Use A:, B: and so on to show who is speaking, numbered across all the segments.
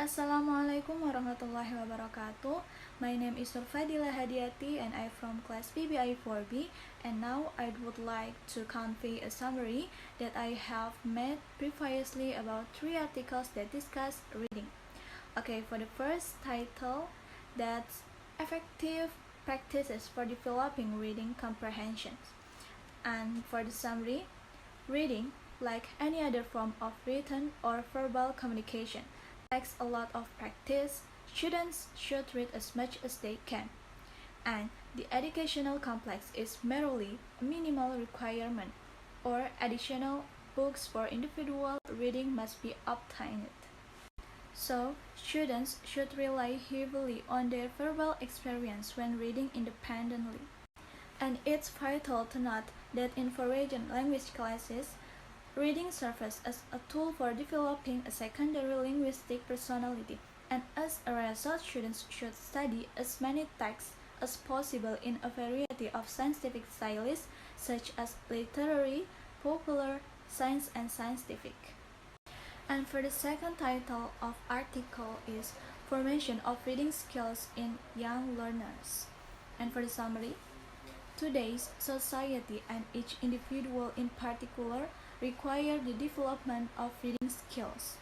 A: Assalamualaikum warahmatullahi wabarakatuh. My name is Fadila Hadiyati and I'm from class PBI 4B, and now I would like to convey a summary that I have made previously about 3 articles that discuss reading. Okay, for the first title, that's effective practices for developing reading comprehension. And for the summary, reading, like any other form of written or verbal communication, takes a lot of practice. Students should read as much as they can, and the educational complex is merely a minimal requirement, or additional books for individual reading must be obtained. So, students should rely heavily on their verbal experience when reading independently. And it's vital to note that in foreign language classes, reading serves as a tool for developing a secondary linguistic personality, and as a result, students should study as many texts as possible in a variety of scientific styles, such as literary, popular, science, and scientific. And for the second title of article is Formation of Reading Skills in Young Learners. And for the summary, today's society and each individual in particular require the development of reading skills.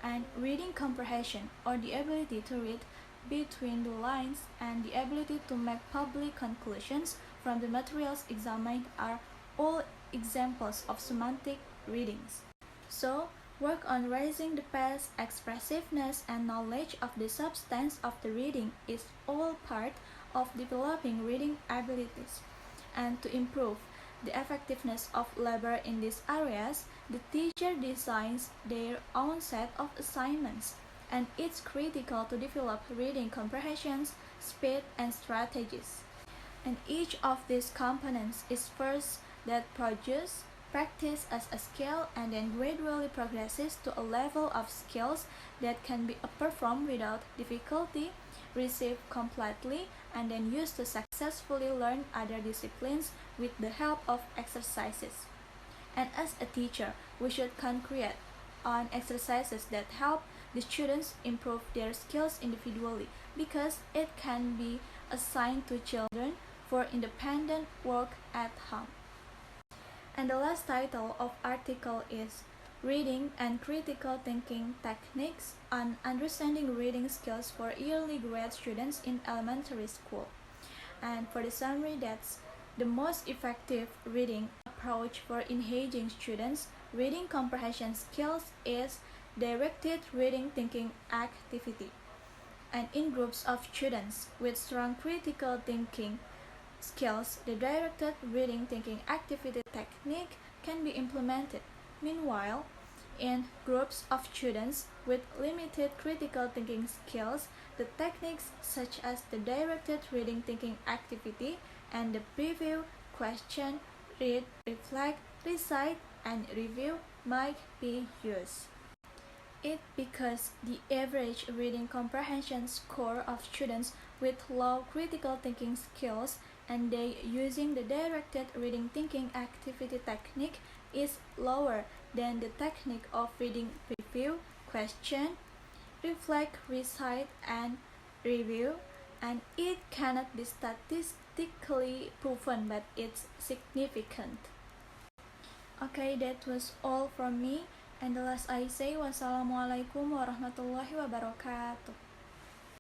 A: And reading comprehension, or the ability to read between the lines and the ability to make public conclusions from the materials examined, are all examples of semantic readings. So, work on raising the pace, expressiveness, and knowledge of the substance of the reading is all part of developing reading abilities. And to improve the effectiveness of labor in these areas, the teacher designs their own set of assignments, and it's critical to develop reading comprehensions, speed, and strategies. And each of these components is first that produces practice as a skill and then gradually progresses to a level of skills that can be performed without difficulty, received completely, and then used to successfully learn other disciplines with the help of exercises. And as a teacher, we should concentrate on exercises that help the students improve their skills individually, because it can be assigned to children for independent work at home. And the last title of article is Reading and Critical Thinking Techniques on Understanding Reading Skills for Early Grade Students in Elementary School. And for the summary, that's the most effective reading approach for engaging students' reading comprehension skills is directed reading thinking activity. And in groups of students with strong critical thinking skills, the directed reading thinking activity technique can be implemented. Meanwhile, in groups of students with limited critical thinking skills, the techniques such as the directed reading thinking activity and the preview, question, read, reflect, recite, and review might be used. It because the average reading comprehension score of students with low critical thinking skills and they using the directed reading thinking activity technique is lower than the technique of reading preview, question, reflect, recite, and review, and it cannot be statistically proven, but it's significant. Okay, that was all from me. And the last I say, wassalamualaikum warahmatullahi wabarakatuh.